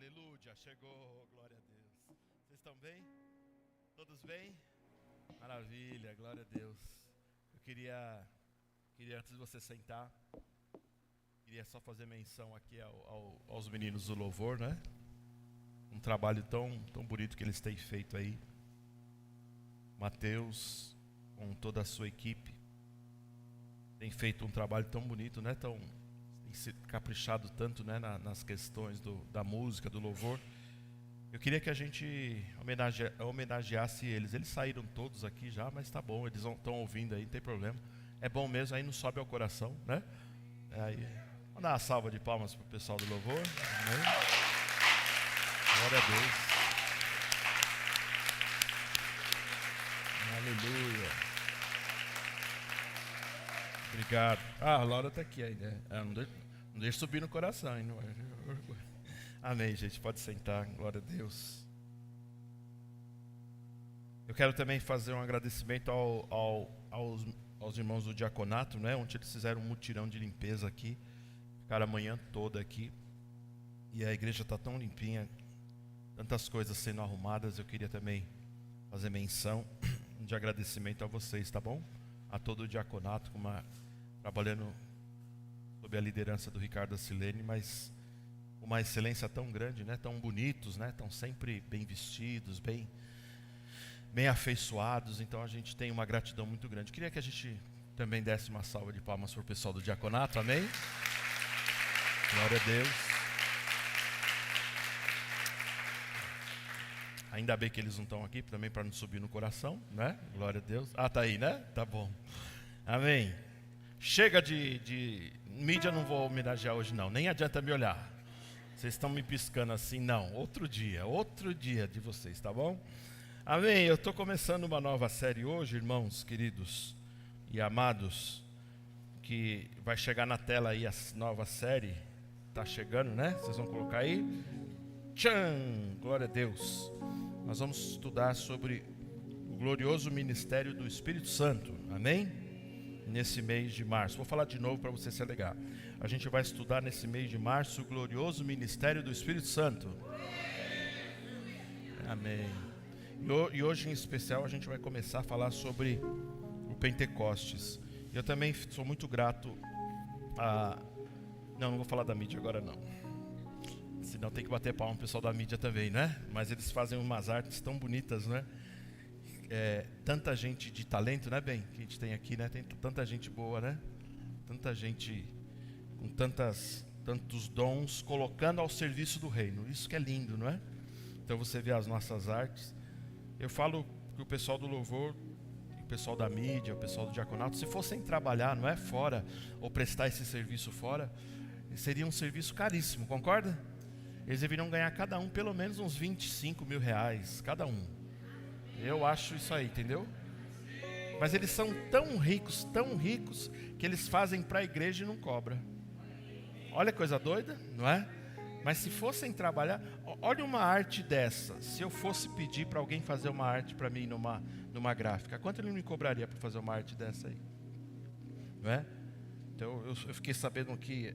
Aleluia, chegou, glória a Deus. Vocês estão bem? Todos bem? Maravilha, glória a Deus. Eu queria antes de você sentar, queria só fazer menção aqui aos meninos do louvor, né? Um trabalho tão bonito que eles têm feito aí. Mateus, com toda a sua equipe, tem feito um trabalho tão bonito, né? Tem se caprichado tanto, né, nas questões da música, do louvor. Eu queria que a gente homenageasse eles. Eles saíram todos aqui já, mas tá bom, eles estão ouvindo aí, não tem problema. É bom mesmo, aí não sobe ao coração, né? Aí, vamos dar uma salva de palmas pro pessoal do louvor. Amém? Glória a Deus. Aleluia. Obrigado. A Laura está aqui ainda. Não deixa subir no coração, hein? Amém, gente. Pode sentar. Glória a Deus. Eu quero também fazer um agradecimento aos irmãos do diaconato, né? Onde eles fizeram um mutirão de limpeza aqui. Ficaram a manhã toda aqui. E a igreja está tão limpinha. Tantas coisas sendo arrumadas. Eu queria também fazer menção de agradecimento a vocês, tá bom? A todo o diaconato, trabalhando sob a liderança do Ricardo Assilene, mas uma excelência tão grande, né? Tão bonitos, né? Tão sempre bem vestidos, bem afeiçoados. Então a gente tem uma gratidão muito grande. Queria que a gente também desse uma salva de palmas para o pessoal do diaconato, amém? Glória a Deus. Ainda bem que eles não estão aqui também para não subir no coração, né? Glória a Deus. Ah, tá aí, né? Tá bom. Amém. Chega de mídia, não vou homenagear hoje não. Nem adianta me olhar. Vocês estão me piscando assim, não. Outro dia de vocês, tá bom? Amém. Eu estou começando uma nova série hoje, irmãos queridos e amados, que vai chegar na tela aí a nova série. Tá chegando, né? Vocês vão colocar aí. Tchan! Glória a Deus. Nós vamos estudar sobre o glorioso ministério do Espírito Santo, amém? Nesse mês de março. Vou falar de novo para você se alegar. A gente vai estudar nesse mês de março o glorioso ministério do Espírito Santo. Amém. E hoje em especial a gente vai começar a falar sobre o Pentecostes. Eu também sou muito grato a... Não vou falar da mídia agora não. Senão tem que bater palma o pessoal da mídia também, né? Mas eles fazem umas artes tão bonitas, né? Tanta gente de talento, né, bem? Que a gente tem aqui, né? Tem tanta gente boa, né? Tanta gente com tantos dons colocando ao serviço do reino. Isso que é lindo, não é? Então você vê as nossas artes. Eu falo que o pessoal do louvor, o pessoal da mídia, o pessoal do diaconato, se fossem trabalhar, não é fora, ou prestar esse serviço fora, seria um serviço caríssimo, concorda? Eles deveriam ganhar cada um pelo menos uns 25 mil reais, cada um. Eu acho isso aí, entendeu? Mas eles são tão ricos, que eles fazem para a igreja e não cobram. Olha que coisa doida, não é? Mas se fossem trabalhar, olha uma arte dessa. Se eu fosse pedir para alguém fazer uma arte para mim numa gráfica, quanto ele me cobraria para fazer uma arte dessa aí? Não é? Então eu fiquei sabendo que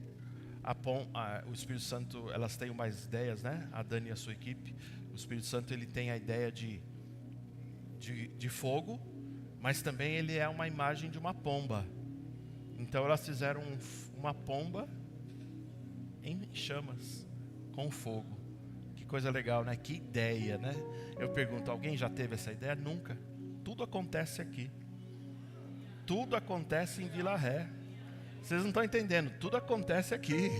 o Espírito Santo, elas têm umas ideias, né? A Dani e a sua equipe. O Espírito Santo, ele tem a ideia de fogo, mas também ele é uma imagem de uma pomba. Então elas fizeram uma pomba em chamas, com fogo. Que coisa legal, né? Que ideia, né? Eu pergunto, alguém já teve essa ideia? Nunca. Tudo acontece aqui. Tudo acontece em Vila Ré. Vocês não estão entendendo, tudo acontece aqui.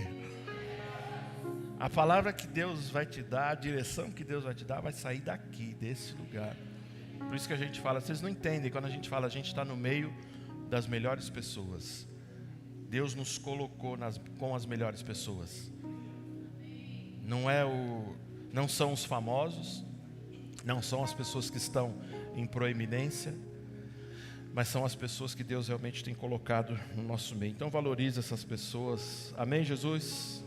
A palavra que Deus vai te dar, a direção que Deus vai te dar, vai sair daqui, desse lugar. Por isso que a gente fala, vocês não entendem, quando a gente fala, a gente está no meio das melhores pessoas. Deus nos colocou com as melhores pessoas. Não são os famosos, não são as pessoas que estão em proeminência, mas são as pessoas que Deus realmente tem colocado no nosso meio. Então valorize essas pessoas. Amém, Jesus?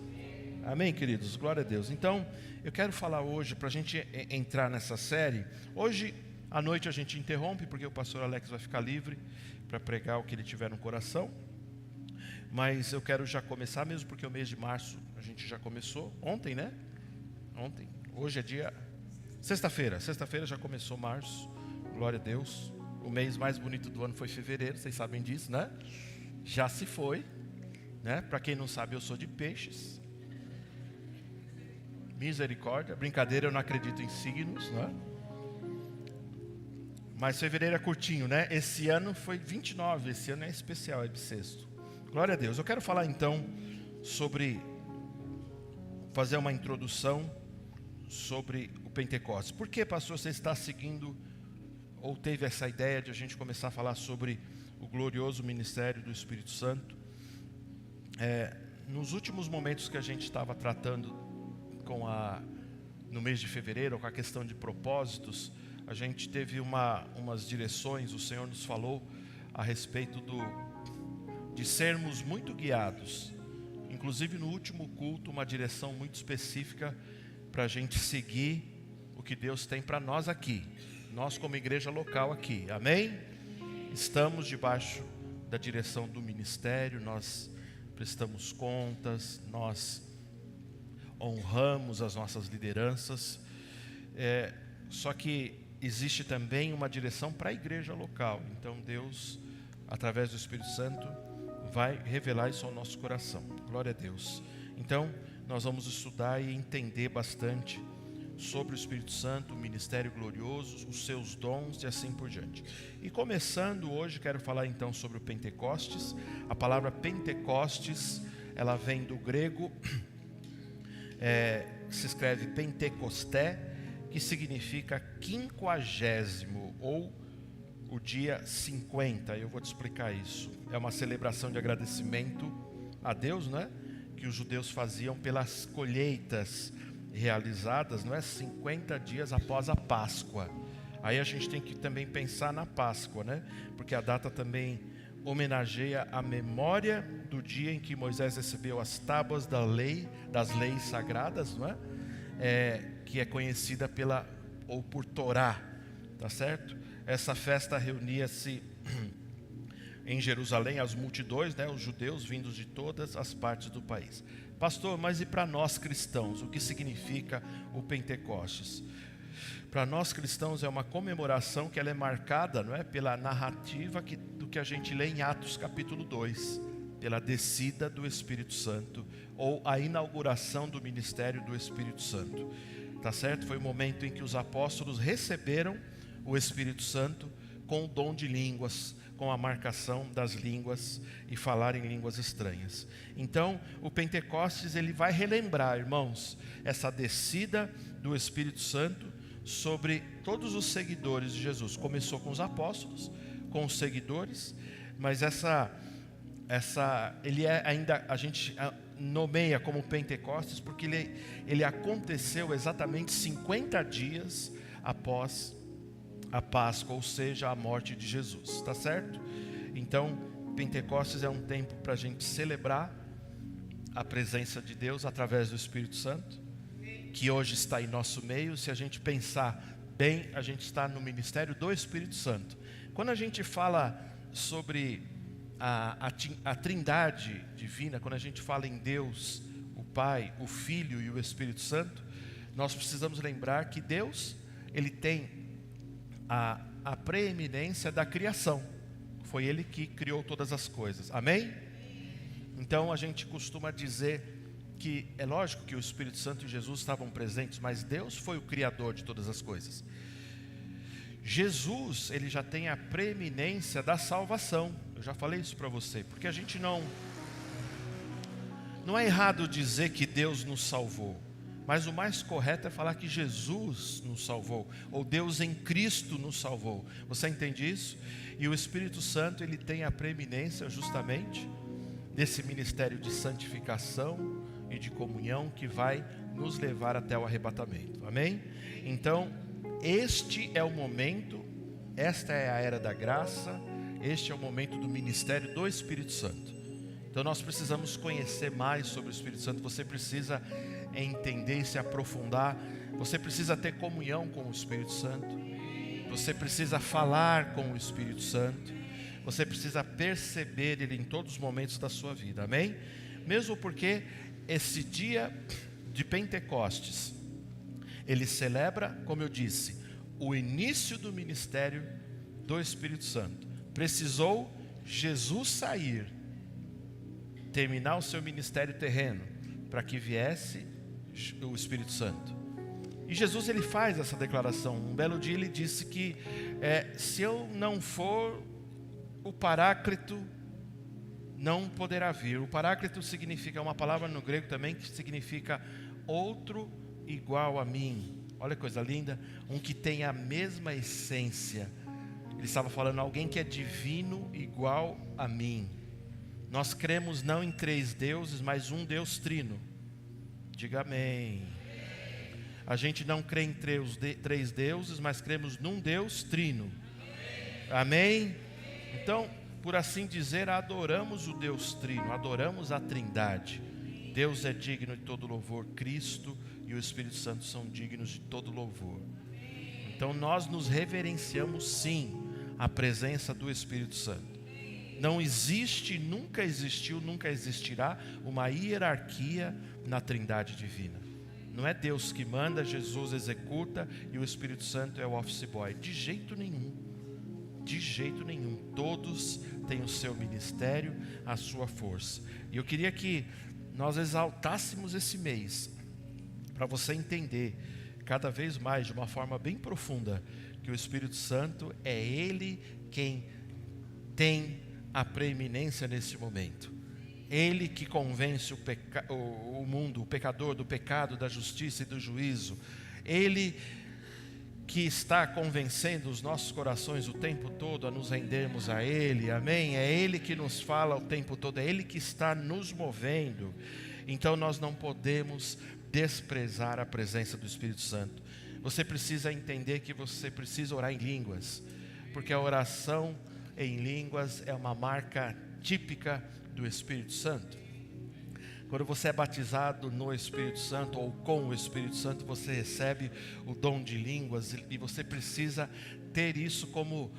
Amém, queridos? Glória a Deus. Então, eu quero falar hoje, para a gente entrar nessa série. Hoje à noite a gente interrompe, porque o pastor Alex vai ficar livre para pregar o que ele tiver no coração. Mas eu quero já começar, mesmo porque o mês de março a gente já começou, ontem, né? Ontem. Hoje é dia... Sexta-feira já começou março, glória a Deus. O mês mais bonito do ano foi fevereiro, vocês sabem disso, né? Já se foi, né? Para quem não sabe, eu sou de Peixes. Misericórdia, brincadeira, eu não acredito em signos, né? Mas fevereiro é curtinho, né? Esse ano foi 29, esse ano é especial, é bissexto. Glória a Deus. Eu quero falar então sobre, fazer uma introdução sobre o Pentecostes. Por que, pastor, você está seguindo ou teve essa ideia de a gente começar a falar sobre o glorioso ministério do Espírito Santo? Nos últimos momentos que a gente estava tratando no mês de fevereiro, com a questão de propósitos, a gente teve umas direções, o Senhor nos falou a respeito de sermos muito guiados. Inclusive no último culto, uma direção muito específica para a gente seguir o que Deus tem para nós aqui. Nós como igreja local aqui, amém? Estamos debaixo da direção do ministério, nós prestamos contas, nós honramos as nossas lideranças. Só que existe também uma direção para a igreja local. Então Deus, através do Espírito Santo, vai revelar isso ao nosso coração. Glória a Deus. Então nós vamos estudar e entender bastante sobre o Espírito Santo, o ministério glorioso, os seus dons e assim por diante. E começando hoje, quero falar então sobre o Pentecostes. A palavra Pentecostes, ela vem do grego, se escreve Pentecosté, que significa 50º ou o dia 50. Eu vou te explicar isso. É uma celebração de agradecimento a Deus, né? Que os judeus faziam pelas colheitas realizadas, não é? 50 dias após a Páscoa. Aí a gente tem que também pensar na Páscoa, né? Porque a data também homenageia a memória do dia em que Moisés recebeu as tábuas das leis sagradas, não é? Que é conhecida por Torá, tá certo? Essa festa reunia-se em Jerusalém as multidões, né? Os judeus vindos de todas as partes do país. Pastor, mas e para nós cristãos, o que significa o Pentecostes? Para nós cristãos é uma comemoração que ela é marcada, não é, pela narrativa do que a gente lê em Atos capítulo 2, pela descida do Espírito Santo, ou a inauguração do ministério do Espírito Santo. Tá certo? Foi o momento em que os apóstolos receberam o Espírito Santo com o dom de línguas, com a marcação das línguas e falar em línguas estranhas. Então, o Pentecostes, ele vai relembrar, irmãos, essa descida do Espírito Santo sobre todos os seguidores de Jesus. Começou com os apóstolos, com os seguidores, mas a gente nomeia como Pentecostes porque ele aconteceu exatamente 50 dias após a Páscoa, ou seja, a morte de Jesus, tá certo? Então, Pentecostes é um tempo para a gente celebrar a presença de Deus através do Espírito Santo, que hoje está em nosso meio. Se a gente pensar bem, a gente está no ministério do Espírito Santo. Quando a gente fala sobre a trindade divina, quando a gente fala em Deus, o Pai, o Filho e o Espírito Santo, nós precisamos lembrar que Deus, ele tem a preeminência da criação. Foi Ele que criou todas as coisas, amém? Então a gente costuma dizer que é lógico que o Espírito Santo e Jesus estavam presentes, mas Deus foi o criador de todas as coisas. Jesus, ele já tem a preeminência da salvação. Eu já falei isso para você, porque a gente não é errado dizer que Deus nos salvou, mas o mais correto é falar que Jesus nos salvou, ou Deus em Cristo nos salvou. Você entende isso? E o Espírito Santo, ele tem a preeminência justamente desse ministério de santificação e de comunhão que vai nos levar até o arrebatamento. Amém? Então, este é o momento, esta é a era da graça, este é o momento do ministério do Espírito Santo. Então nós precisamos conhecer mais sobre o Espírito Santo. Você precisa entender e se aprofundar. Você precisa ter comunhão com o Espírito Santo. Você precisa falar com o Espírito Santo. Você precisa perceber Ele em todos os momentos da sua vida, amém? Mesmo porque esse dia de Pentecostes, Ele celebra, como eu disse, o início do ministério do Espírito Santo. Precisou Jesus sair, terminar o seu ministério terreno, para que viesse o Espírito Santo. E Jesus, ele faz essa declaração. Um belo dia ele disse que se eu não for, o Paráclito não poderá vir. O Paráclito significa uma palavra no grego também que significa outro igual a mim. Olha que coisa linda, um que tem a mesma essência. Ele estava falando alguém que é divino igual a mim. Nós cremos não em 3 deuses, mas um Deus trino. Diga amém. A gente não crê em 3 deuses, mas cremos num Deus trino. Amém? Então, por assim dizer, adoramos o Deus trino, adoramos a Trindade. Deus é digno de todo louvor, Cristo e o Espírito Santo são dignos de todo louvor. Então nós nos reverenciamos sim a presença do Espírito Santo. Não existe, nunca existiu, nunca existirá uma hierarquia na Trindade divina. Não é Deus que manda, Jesus executa e o Espírito Santo é o office boy. De jeito nenhum. De jeito nenhum. Todos têm o seu ministério, a sua força. E eu queria que nós exaltássemos esse mês, para você entender cada vez mais, de uma forma bem profunda, que o Espírito Santo é Ele quem tem a preeminência nesse momento. Ele que convence o mundo, o pecador, do pecado, da justiça e do juízo. Ele que está convencendo os nossos corações o tempo todo a nos rendermos a Ele, amém? É Ele que nos fala o tempo todo, é Ele que está nos movendo. Então nós não podemos desprezar a presença do Espírito Santo. Você precisa entender que você precisa orar em línguas, porque a oração em línguas é uma marca típica do Espírito Santo. Quando você é batizado no Espírito Santo ou com o Espírito Santo, você recebe o dom de línguas e você precisa ter isso como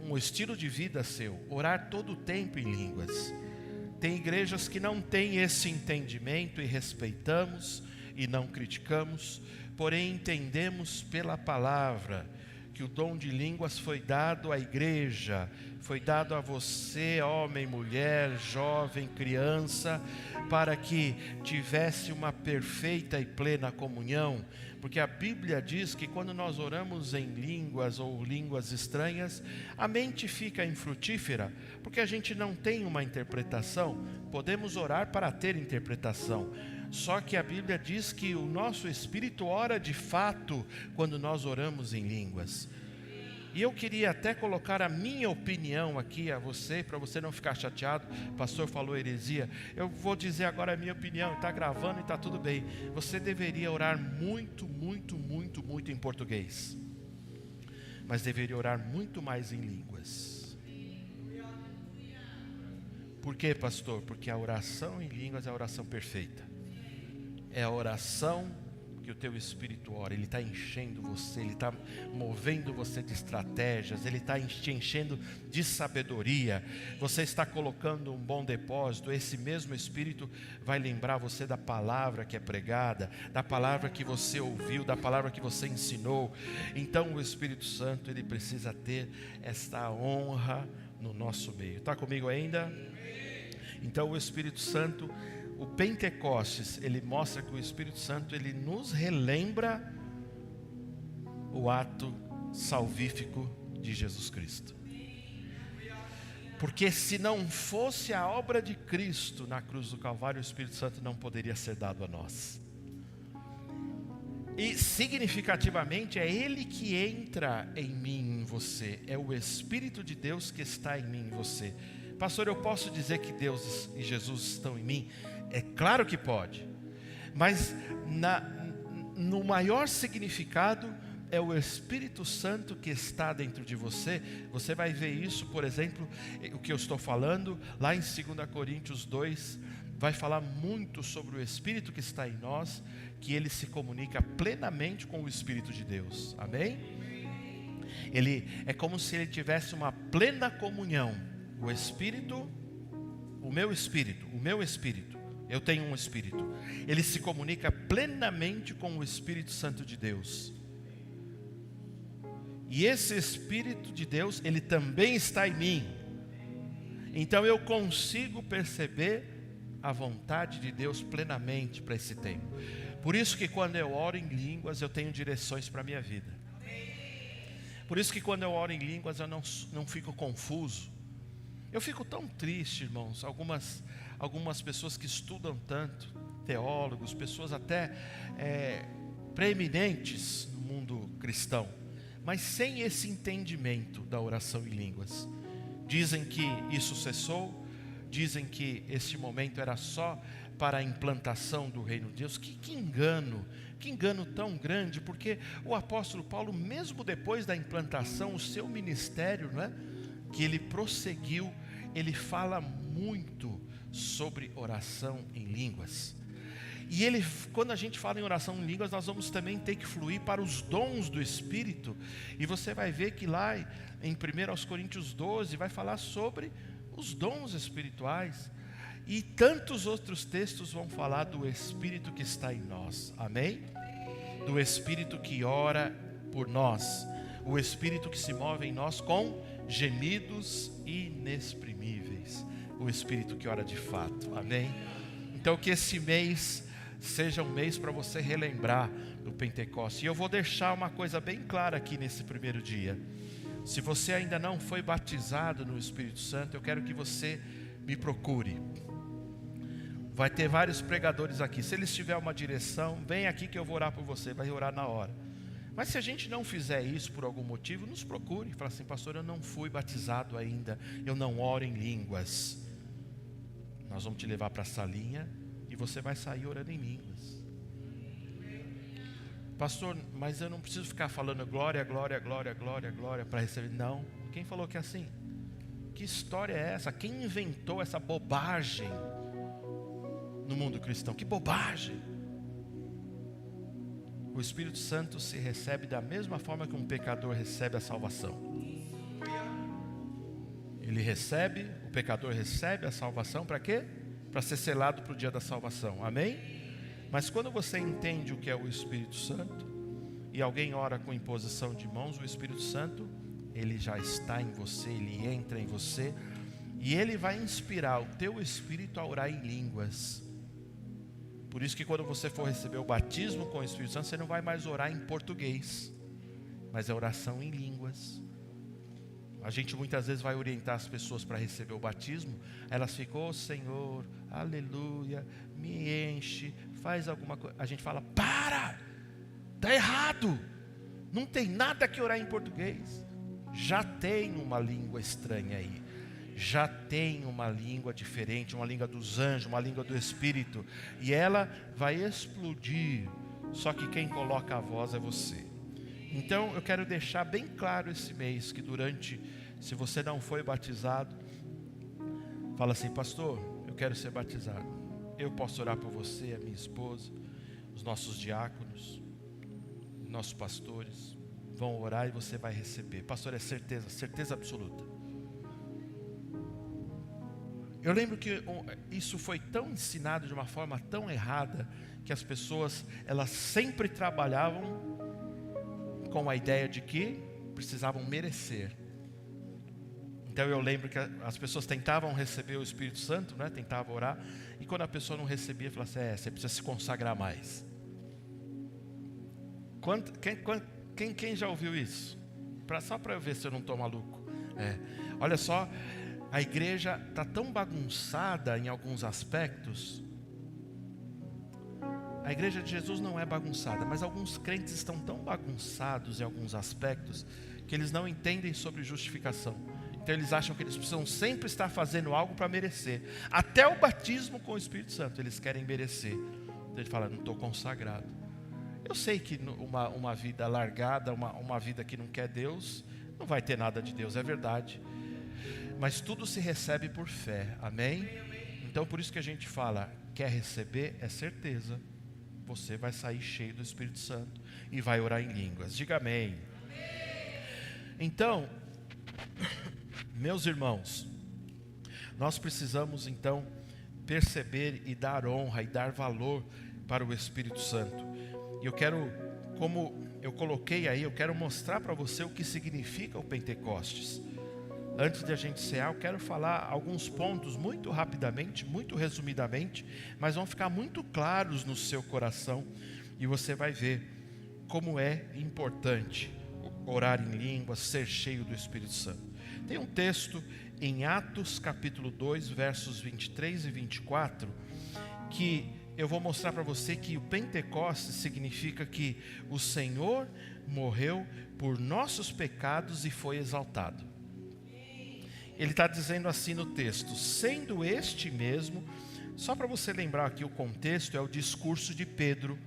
um estilo de vida seu, orar todo o tempo em línguas. Tem igrejas que não têm esse entendimento e respeitamos e não criticamos, porém entendemos pela palavra que o dom de línguas foi dado à igreja, foi dado a você, homem, mulher, jovem, criança, para que tivesse uma perfeita e plena comunhão, porque a Bíblia diz que quando nós oramos em línguas ou línguas estranhas, a mente fica infrutífera, porque a gente não tem uma interpretação. Podemos orar para ter interpretação, só que a Bíblia diz que o nosso espírito ora de fato quando nós oramos em línguas. E eu queria até colocar a minha opinião aqui a você, para você não ficar chateado. O pastor falou heresia. Eu vou dizer agora a minha opinião, está gravando e está tudo bem. Você deveria orar muito, muito, muito, muito em português, mas deveria orar muito mais em línguas. Por quê, pastor? Porque a oração em línguas é a oração perfeita. É a oração que o teu Espírito ora, ele está enchendo você, ele está movendo você de estratégias, ele está te enchendo de sabedoria, você está colocando um bom depósito, esse mesmo Espírito vai lembrar você da palavra que é pregada, da palavra que você ouviu, da palavra que você ensinou. Então o Espírito Santo, ele precisa ter esta honra no nosso meio. Está comigo ainda? Então o Espírito Santo, o Pentecostes, ele mostra que o Espírito Santo, ele nos relembra o ato salvífico de Jesus Cristo. Porque se não fosse a obra de Cristo na cruz do Calvário, o Espírito Santo não poderia ser dado a nós. E significativamente é Ele que entra em mim, em você. É o Espírito de Deus que está em mim, em você. Pastor, eu posso dizer que Deus e Jesus estão em mim? É claro que pode, mas no maior significado é o Espírito Santo que está dentro de você. Você vai ver isso, por exemplo, o que eu estou falando lá em 2 Coríntios 2, vai falar muito sobre o Espírito que está em nós, que ele se comunica plenamente com o Espírito de Deus, amém? Ele é como se ele tivesse uma plena comunhão, o Espírito, o meu Espírito, Eu tenho um Espírito. Ele se comunica plenamente com o Espírito Santo de Deus. E esse Espírito de Deus, ele também está em mim. Então eu consigo perceber a vontade de Deus plenamente para esse tempo. Por isso que quando eu oro em línguas, eu tenho direções para a minha vida. Por isso que quando eu oro em línguas, eu não fico confuso. Eu fico tão triste, irmãos. Algumas pessoas que estudam tanto, teólogos, pessoas até preeminentes no mundo cristão, mas sem esse entendimento da oração em línguas. Dizem que isso cessou, dizem que esse momento era só para a implantação do reino de Deus. Que engano tão grande, porque o apóstolo Paulo, mesmo depois da implantação, o seu ministério, não é? Que ele prosseguiu, ele fala muito sobre oração em línguas. E quando a gente fala em oração em línguas, nós vamos também ter que fluir para os dons do Espírito. E você vai ver que lá em 1 Coríntios 12 vai falar sobre os dons espirituais. E tantos outros textos vão falar do Espírito que está em nós. Amém? Do Espírito que ora por nós. O Espírito que se move em nós com gemidos inexprimíveis. O Espírito que ora de fato. Amém? Então que esse mês seja um mês para você relembrar do Pentecostes. E eu vou deixar uma coisa bem clara aqui nesse primeiro dia. Se você ainda não foi batizado no Espírito Santo, eu quero que você me procure. Vai ter vários pregadores aqui. Se eles tiverem uma direção, vem aqui que eu vou orar por você. Vai orar na hora. Mas se a gente não fizer isso por algum motivo, nos procure. Fala assim: pastor, eu não fui batizado ainda. Eu não oro em línguas. Nós vamos te levar para a salinha e você vai sair orando em línguas. Pastor, mas eu não preciso ficar falando glória, glória, glória, glória, glória para receber. Não. Quem falou que é assim? Que história é essa? Quem inventou essa bobagem no mundo cristão? Que bobagem! O Espírito Santo se recebe da mesma forma que um pecador recebe a salvação. O pecador recebe a salvação para quê? Para ser selado para o dia da salvação. Amém? Mas quando você entende o que é o Espírito Santo e alguém ora com imposição de mãos, o Espírito Santo, ele já está em você, ele entra em você e ele vai inspirar o teu espírito a orar em línguas. Por isso que quando você for receber o batismo com o Espírito Santo, você não vai mais orar em português, mas é oração em línguas. A gente muitas vezes vai orientar as pessoas para receber o batismo, elas ficam: oh, Senhor, aleluia, me enche, faz alguma coisa. A gente fala: para, está errado, não tem nada que orar em português. Já tem uma língua estranha aí, já tem uma língua diferente, uma língua dos anjos, uma língua do Espírito, e ela vai explodir, só que quem coloca a voz é você. Então eu quero deixar bem claro esse mês que se você não foi batizado, fala assim: pastor, eu quero ser batizado. Eu posso orar por você, a minha esposa, os nossos diáconos, nossos pastores vão orar e você vai receber. Pastor, é certeza absoluta. Eu lembro que isso foi tão ensinado de uma forma tão errada, que as pessoas, elas sempre trabalhavam com a ideia de que precisavam merecer. Então eu lembro que as pessoas tentavam receber o Espírito Santo, né? Tentavam orar, e quando a pessoa não recebia, falava assim: você precisa se consagrar mais. Quem já ouviu isso? Só para eu ver se eu não estou maluco. Olha só, a igreja está tão bagunçada em alguns aspectos. A igreja de Jesus não é bagunçada, mas alguns crentes estão tão bagunçados em alguns aspectos que eles não entendem sobre justificação. Então eles acham que eles precisam sempre estar fazendo algo para merecer. Até o batismo com o Espírito Santo eles querem merecer. Então ele fala: não estou consagrado. Eu sei que uma vida largada, uma vida que não quer Deus, não vai ter nada de Deus, é verdade. Mas tudo se recebe por fé, amém? Então por isso que a gente fala: quer receber, é certeza. Você vai sair cheio do Espírito Santo e vai orar em línguas. Diga amém. Então, meus irmãos, nós precisamos então perceber e dar honra e dar valor para o Espírito Santo. E eu quero, como eu coloquei aí, eu quero mostrar para você o que significa o Pentecostes. Antes de a gente cear, eu quero falar alguns pontos muito rapidamente, muito resumidamente, mas vão ficar muito claros no seu coração e você vai ver como é importante orar em línguas, ser cheio do Espírito Santo. Tem um texto em Atos capítulo 2, versos 23 e 24, que eu vou mostrar para você que o Pentecostes significa que o Senhor morreu por nossos pecados e foi exaltado. Ele está dizendo assim no texto: sendo este mesmo, só para você lembrar aqui o contexto, é o discurso de Pedro,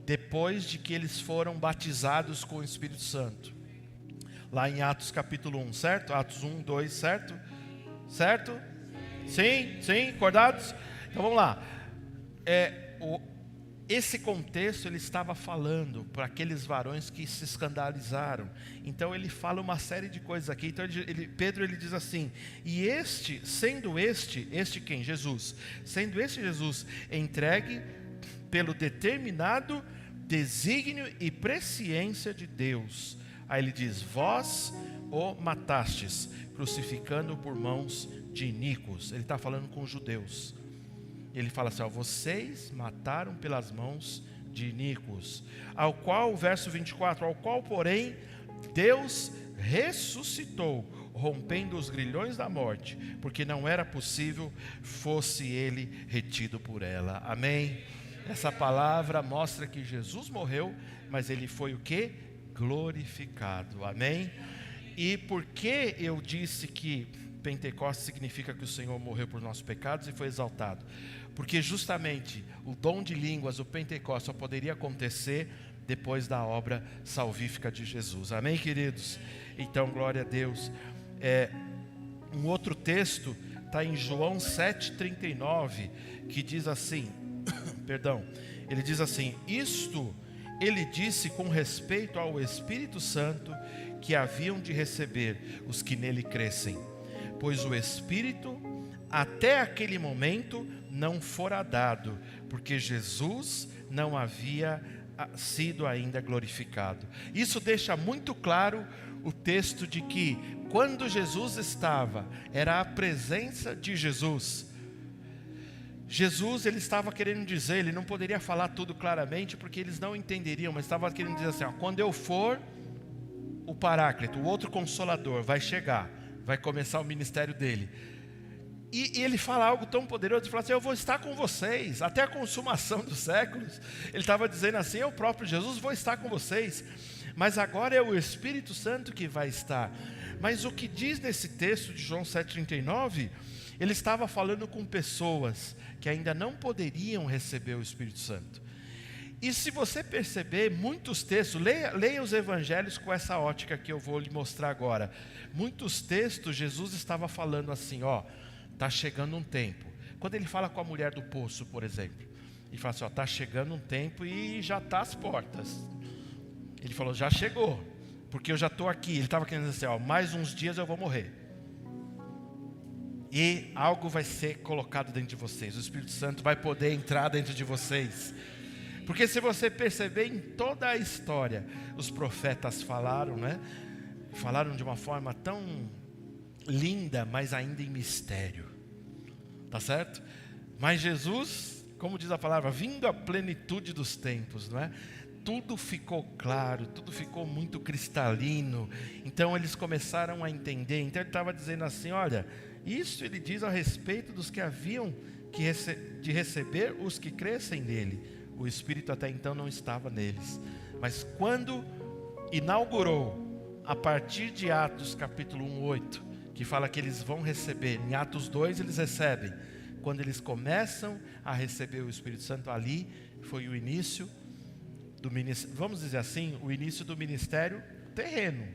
depois de que eles foram batizados com o Espírito Santo. Lá em Atos capítulo 1, certo? Atos 1, 2, certo? Certo? Sim, acordados? Então vamos lá. Esse contexto ele estava falando para aqueles varões que se escandalizaram. Então ele fala uma série de coisas aqui. Então Pedro diz assim: e sendo este quem? Jesus. Sendo este Jesus entregue pelo determinado desígnio e presciência de Deus. Aí ele diz: vós o matastes, crucificando-o por mãos de iníquos. Ele está falando com os judeus. Ele fala assim: vocês mataram pelas mãos de iníquos, ao qual, verso 24, ao qual porém Deus ressuscitou, rompendo os grilhões da morte, porque não era possível fosse ele retido por ela. Amém? Essa palavra mostra que Jesus morreu, mas ele foi o quê? Glorificado. Amém? E por que eu disse que Pentecostes significa que o Senhor morreu por nossos pecados e foi exaltado? Porque justamente o dom de línguas, o Pentecostes, só poderia acontecer depois da obra salvífica de Jesus. Amém, queridos? Então, glória a Deus. Um outro texto está em João 7,39, que diz assim, ele diz assim: isto ele disse com respeito ao Espírito Santo que haviam de receber os que nele crescem, pois o Espírito até aquele momento não fora dado, porque Jesus não havia sido ainda glorificado. Isso deixa muito claro o texto de que quando Jesus estava, era a presença de Jesus. Jesus, ele estava querendo dizer, ele não poderia falar tudo claramente, porque eles não entenderiam, mas estava querendo dizer assim: quando eu for, o Paráclito, o outro Consolador, vai chegar, vai começar o ministério dele. E ele fala algo tão poderoso, ele fala assim: eu vou estar com vocês, até a consumação dos séculos. Ele estava dizendo assim: eu próprio Jesus vou estar com vocês, mas agora é o Espírito Santo que vai estar. Mas o que diz nesse texto de João 7,39, ele estava falando com pessoas que ainda não poderiam receber o Espírito Santo. E se você perceber, muitos textos, leia os evangelhos com essa ótica que eu vou lhe mostrar agora. Muitos textos, Jesus estava falando assim: está chegando um tempo. Quando ele fala com a mulher do poço, por exemplo, ele fala assim: está chegando um tempo e já está às portas. Ele falou: já chegou, porque eu já estou aqui. Ele estava querendo dizer assim: mais uns dias eu vou morrer. E algo vai ser colocado dentro de vocês. O Espírito Santo vai poder entrar dentro de vocês. Porque se você perceber em toda a história, os profetas falaram, né? Falaram de uma forma tão linda, mas ainda em mistério. Tá certo? Mas Jesus, como diz a palavra, vindo à plenitude dos tempos, não é? Tudo ficou claro, tudo ficou muito cristalino. Então eles começaram a entender. Então ele estava dizendo assim: olha, isso ele diz a respeito dos que haviam de receber os que crescem nele. O Espírito até então não estava neles. Mas quando inaugurou, a partir de Atos capítulo 1:8, que fala que eles vão receber, em Atos 2 eles recebem. Quando eles começam a receber o Espírito Santo, ali foi o início do ministério, vamos dizer assim, o início do ministério terreno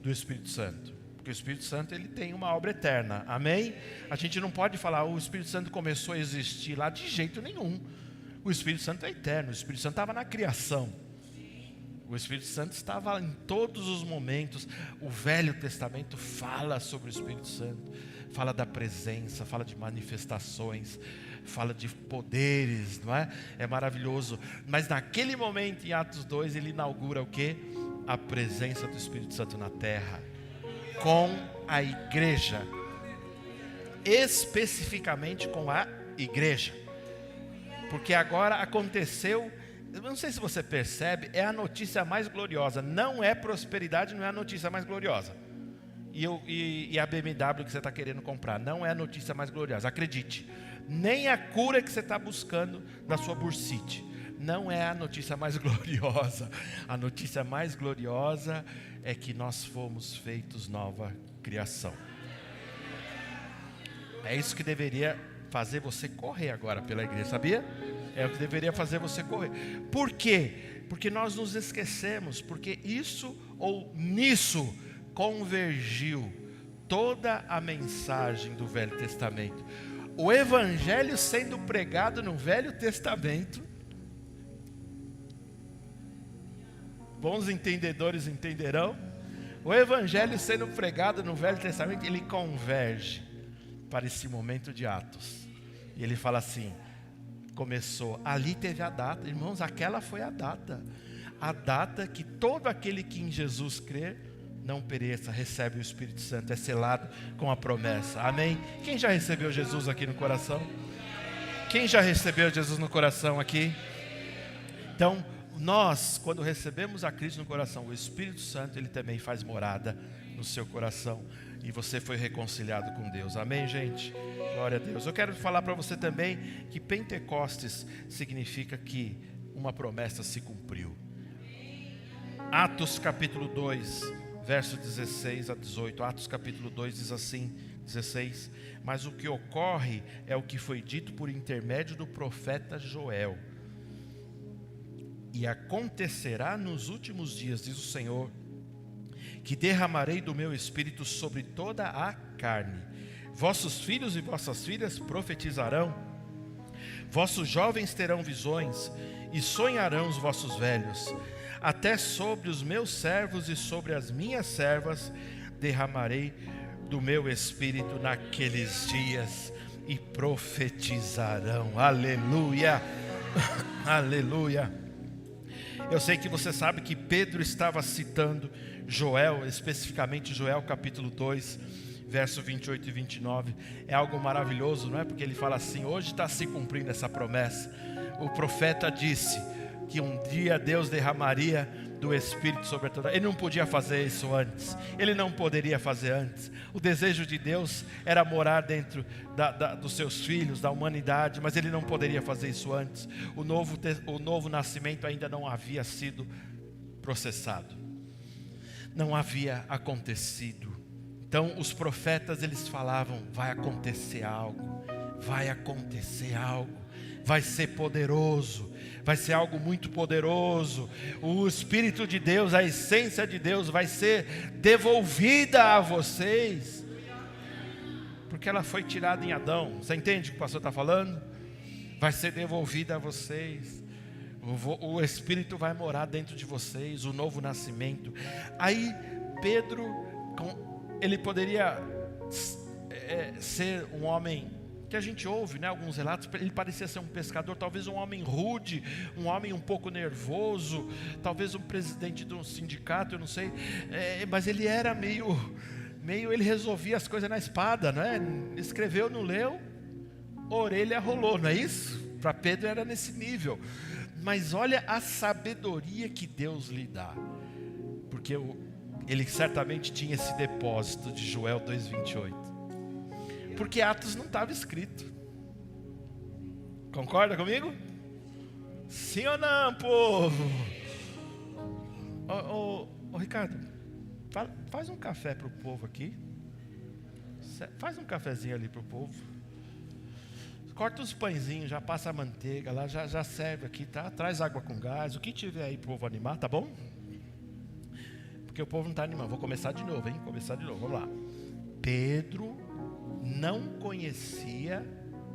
do Espírito Santo. Porque o Espírito Santo, ele tem uma obra eterna, amém? A gente não pode falar: o Espírito Santo começou a existir lá, de jeito nenhum. O Espírito Santo é eterno, o Espírito Santo estava na criação. O Espírito Santo estava em todos os momentos. O Velho Testamento fala sobre o Espírito Santo. fala da presença, fala de manifestações, fala de poderes, não é? É maravilhoso. Mas naquele momento, em Atos 2, ele inaugura o quê? A presença do Espírito Santo na terra, com a igreja, especificamente com a igreja, porque agora aconteceu, eu não sei se você percebe, é a notícia mais gloriosa. Não é prosperidade, não é a notícia mais gloriosa. E a BMW que você está querendo comprar, não é a notícia mais gloriosa, acredite. Nem a cura que você está buscando da sua bursite, não é a notícia mais gloriosa. A notícia mais gloriosa é que nós fomos feitos nova criação. É isso que deveria fazer você correr agora pela igreja, sabia? É o que deveria fazer você correr. Por quê? Porque nós nos esquecemos, porque isso ou nisso convergiu toda a mensagem do Velho Testamento. O Evangelho sendo pregado no Velho Testamento, bons entendedores entenderão, o Evangelho sendo pregado no Velho Testamento, ele converge para esse momento de Atos. E ele fala assim, começou, ali teve a data, irmãos, aquela foi a data que todo aquele que em Jesus crê, não pereça, recebe o Espírito Santo, é selado com a promessa, amém? Quem já recebeu Jesus aqui no coração? Quem já recebeu Jesus no coração aqui? Então, nós, quando recebemos a Cristo no coração, o Espírito Santo, ele também faz morada no seu coração, e você foi reconciliado com Deus, amém, gente? Glória a Deus. Eu quero falar para você também que Pentecostes significa que uma promessa se cumpriu. Atos capítulo 2, verso 16 a 18, Atos capítulo 2 diz assim, 16, mas o que ocorre é o que foi dito por intermédio do profeta Joel. E acontecerá nos últimos dias, diz o Senhor, que derramarei do meu espírito sobre toda a carne. Vossos filhos e vossas filhas profetizarão, vossos jovens terão visões, e sonharão os vossos velhos. Até sobre os meus servos e sobre as minhas servas derramarei do meu espírito naqueles dias, e profetizarão. Aleluia, aleluia. Eu sei que você sabe que Pedro estava citando Joel, especificamente Joel capítulo 2, verso 28 e 29. É algo maravilhoso, não é? Porque ele fala assim, hoje está se cumprindo essa promessa. O profeta disse que um dia Deus derramaria do Espírito sobre toda. Ele não podia fazer isso antes. Ele não poderia fazer antes. O desejo de Deus era morar dentro dos seus filhos, da humanidade, mas ele não poderia fazer isso antes. O novo nascimento ainda não havia sido processado. Não havia acontecido. Então os profetas, eles falavam, vai acontecer algo, vai acontecer algo, vai ser poderoso, vai ser algo muito poderoso. O Espírito de Deus, a essência de Deus vai ser devolvida a vocês, porque ela foi tirada em Adão. Você entende o que o pastor está falando? Vai ser devolvida a vocês. O Espírito vai morar dentro de vocês, o novo nascimento. Aí Pedro, ele poderia ser um homem que a gente ouve, né, alguns relatos, ele parecia ser um pescador, talvez um homem rude, um homem um pouco nervoso, talvez um presidente de um sindicato, eu não sei, mas ele era meio, ele resolvia as coisas na espada, né? Escreveu, não leu, orelha rolou, não é isso? Para Pedro era nesse nível. Mas olha a sabedoria que Deus lhe dá, porque ele certamente tinha esse depósito de Joel 2:28, porque Atos não estava escrito. Concorda comigo? Sim ou não, povo? Ô Ricardo, faz um café para o povo aqui. Faz um cafezinho ali para o povo. Corta os pãezinhos, já passa a manteiga lá, já serve aqui, tá? Traz água com gás, o que tiver aí para o povo animar, tá bom? Porque o povo não está animando. Vou começar de novo, hein? Vamos lá. Pedro não conhecia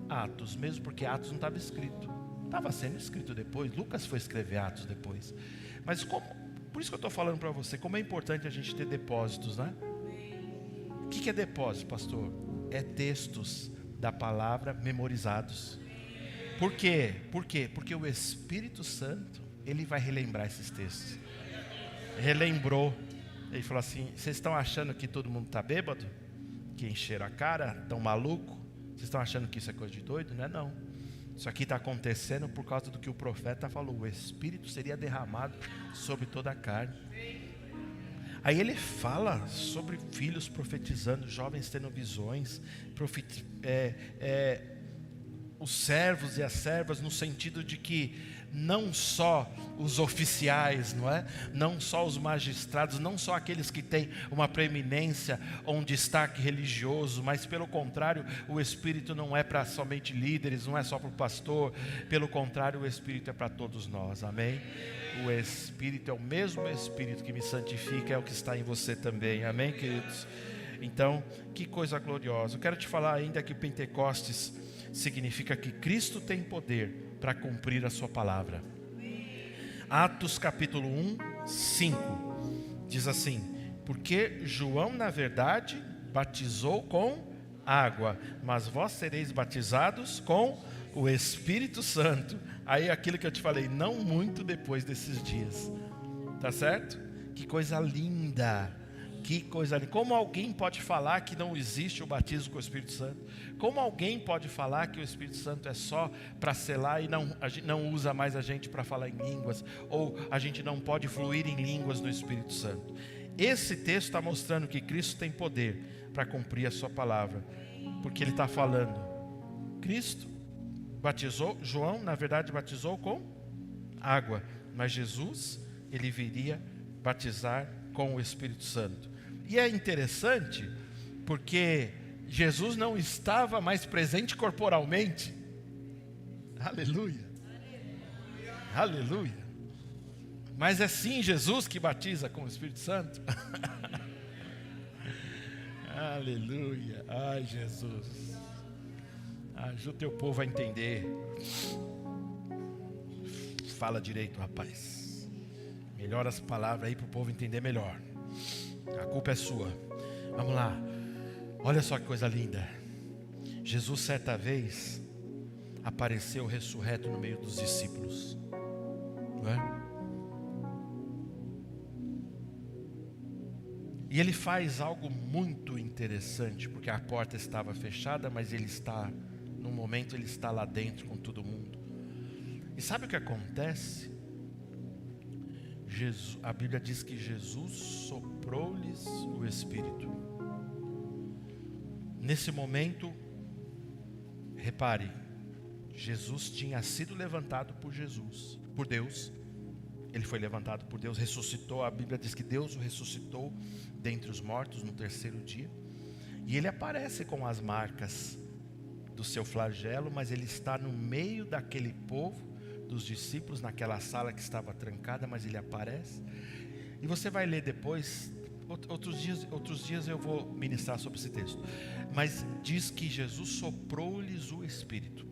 Atos, mesmo porque Atos não estava escrito. Estava sendo escrito depois. Lucas foi escrever Atos depois. Mas por isso que eu estou falando para você, como é importante a gente ter depósitos, né? O que é depósito, pastor? é textos da palavra memorizados. Por quê? Porque o Espírito Santo, ele vai relembrar esses textos. Relembrou. Ele falou assim: vocês estão achando que todo mundo está bêbado? Que encheram a cara? Estão maluco? Vocês estão achando que isso é coisa de doido? Não é não. Isso aqui está acontecendo por causa do que o profeta falou. O Espírito seria derramado sobre toda a carne. Aí ele fala sobre filhos profetizando, jovens tendo visões, os servos e as servas, no sentido de que não só os oficiais, não é? Não só os magistrados, não só aqueles que têm uma preeminência ou um destaque religioso, mas pelo contrário, o Espírito não é para somente líderes, não é só para o pastor, pelo contrário, o Espírito é para todos nós, amém? O Espírito é o mesmo Espírito que me santifica, é o que está em você também, amém, queridos? Então, que coisa gloriosa. Eu quero te falar ainda que Pentecostes significa que Cristo tem poder para cumprir a sua palavra. Atos capítulo 1, 5 diz assim: porque João na verdade batizou com água, mas vós sereis batizados com o Espírito Santo. Aí aquilo que eu te falei, não muito depois desses dias, tá certo? Que coisa linda. Que coisa linda. Como alguém pode falar que não existe o batismo com o Espírito Santo? Como alguém pode falar que o Espírito Santo é só para selar e a gente não usa mais a gente para falar em línguas? Ou a gente não pode fluir em línguas no Espírito Santo? Esse texto está mostrando que Cristo tem poder para cumprir a sua palavra. Porque ele está falando, Cristo batizou, João na verdade batizou com água, mas Jesus, ele viria batizar com o Espírito Santo. E é interessante, porque Jesus não estava mais presente corporalmente. Aleluia. Aleluia. Mas é sim Jesus que batiza com o Espírito Santo. Aleluia. Ai, Jesus. Ajuda o teu povo a entender. Fala direito, rapaz. Melhora as palavras aí para o povo entender melhor. A culpa é sua. Vamos lá. Olha só que coisa linda. Jesus certa vez apareceu ressurreto no meio dos discípulos. Não é? E ele faz algo muito interessante, porque a porta estava fechada, mas ele está, no momento ele está lá dentro com todo mundo. E sabe o que acontece? A Bíblia diz que Jesus soprou-lhes o Espírito. Nesse momento, repare, Jesus tinha sido levantado por Deus. Ele foi levantado por Deus, ressuscitou. A Bíblia diz que Deus o ressuscitou dentre os mortos no terceiro dia. E ele aparece com as marcas do seu flagelo, mas ele está no meio daquele povo, dos discípulos, naquela sala que estava trancada, mas ele aparece. E você vai ler depois, outros dias eu vou ministrar sobre esse texto. Mas diz que Jesus soprou-lhes o Espírito.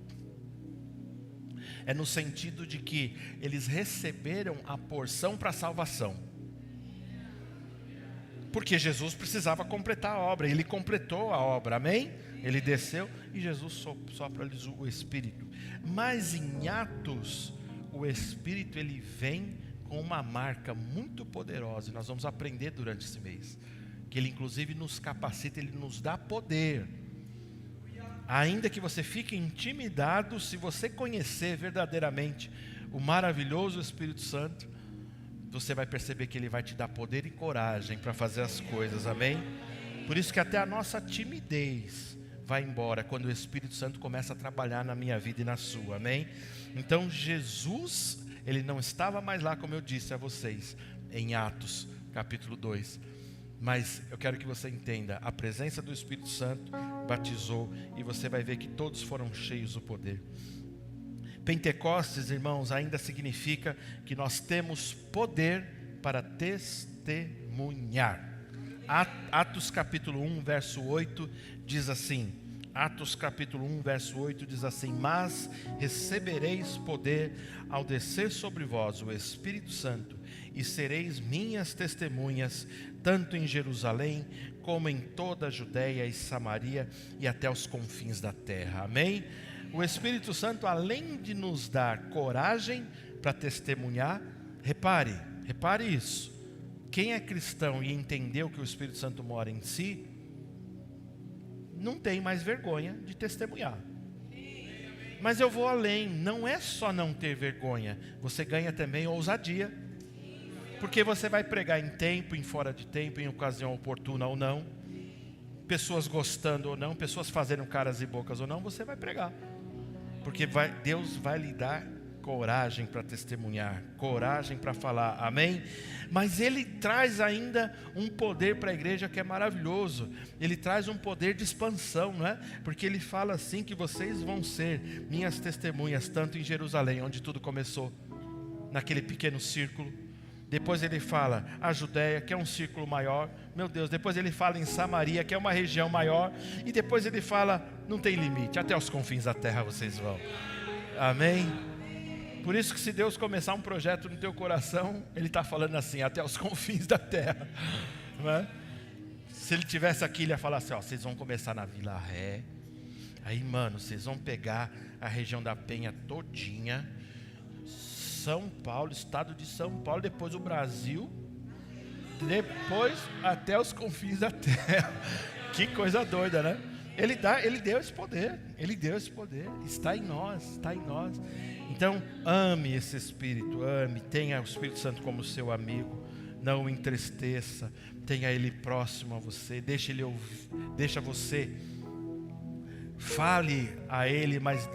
É no sentido de que eles receberam a porção para a salvação. Porque Jesus precisava completar a obra, ele completou a obra, amém? Ele desceu e Jesus sopra-lhes o Espírito. Mas em Atos, o Espírito ele vem com uma marca muito poderosa. E nós vamos aprender durante esse mês. Que ele inclusive nos capacita, ele nos dá poder. Ainda que você fique intimidado, se você conhecer verdadeiramente o maravilhoso Espírito Santo, você vai perceber que ele vai te dar poder e coragem para fazer as coisas, amém? Por isso que até a nossa timidez vai embora quando o Espírito Santo começa a trabalhar na minha vida e na sua, amém? Então Jesus, ele não estava mais lá, como eu disse a vocês, em Atos capítulo 2. Mas eu quero que você entenda, a presença do Espírito Santo batizou e você vai ver que todos foram cheios do poder. Pentecostes, irmãos, ainda significa que nós temos poder para testemunhar. Atos capítulo 1, verso 8, diz assim: Atos capítulo 1, verso 8 diz assim: mas recebereis poder ao descer sobre vós o Espírito Santo, e sereis minhas testemunhas, tanto em Jerusalém, como em toda a Judéia e Samaria, e até os confins da terra. Amém? O Espírito Santo, além de nos dar coragem para testemunhar, repare isso. Quem é cristão e entendeu que o Espírito Santo mora em si, não tem mais vergonha de testemunhar. Mas eu vou além, não é só não ter vergonha, você ganha também ousadia, porque você vai pregar em tempo, em fora de tempo, em ocasião oportuna ou não, pessoas gostando ou não, pessoas fazendo caras e bocas ou não, você vai pregar, porque Deus vai lhe dar coragem para testemunhar, coragem para falar, amém? Mas Ele traz ainda um poder para a igreja que é maravilhoso. Ele traz um poder de expansão, não é? Porque Ele fala assim que vocês vão ser minhas testemunhas, tanto em Jerusalém, onde tudo começou, naquele pequeno círculo. Depois Ele fala a Judéia, que é um círculo maior, meu Deus. Depois Ele fala em Samaria, que é uma região maior. E depois Ele fala, não tem limite, até os confins da terra vocês vão, amém? Por isso que se Deus começar um projeto no teu coração, Ele está falando assim, até os confins da terra, não é? Se Ele tivesse aqui, Ele ia falar assim, ó, vocês vão começar na Vila Ré, aí mano, vocês vão pegar a região da Penha todinha, São Paulo, estado de São Paulo, depois o Brasil, depois até os confins da terra. Que coisa doida, né? Ele deu esse poder, está em nós, Então, ame esse Espírito, tenha o Espírito Santo como seu amigo, não o entristeça, tenha Ele próximo a você, deixa você, fale a Ele, mas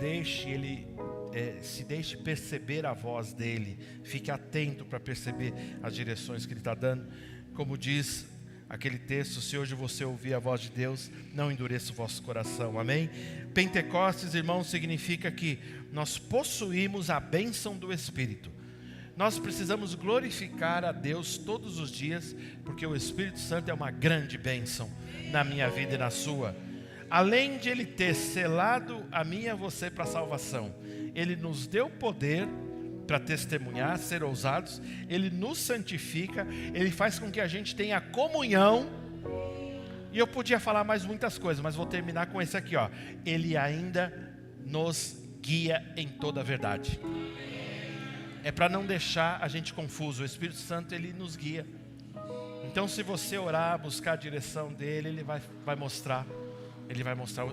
se deixe perceber a voz dEle, fique atento para perceber as direções que Ele está dando, como diz aquele texto, se hoje você ouvir a voz de Deus, não endureça o vosso coração, amém? Pentecostes, irmãos, significa que nós possuímos a bênção do Espírito. Nós precisamos glorificar a Deus todos os dias, porque o Espírito Santo é uma grande bênção na minha vida e na sua. Além de Ele ter selado a mim e a você para a salvação, Ele nos deu poder para testemunhar, ser ousados, Ele nos santifica, Ele faz com que a gente tenha comunhão, e eu podia falar mais muitas coisas, mas vou terminar com esse aqui, ó. Ele ainda nos guia em toda a verdade. É para não deixar a gente confuso, o Espírito Santo Ele nos guia. Então se você orar, buscar a direção dEle, Ele vai mostrar, Ele vai mostrar.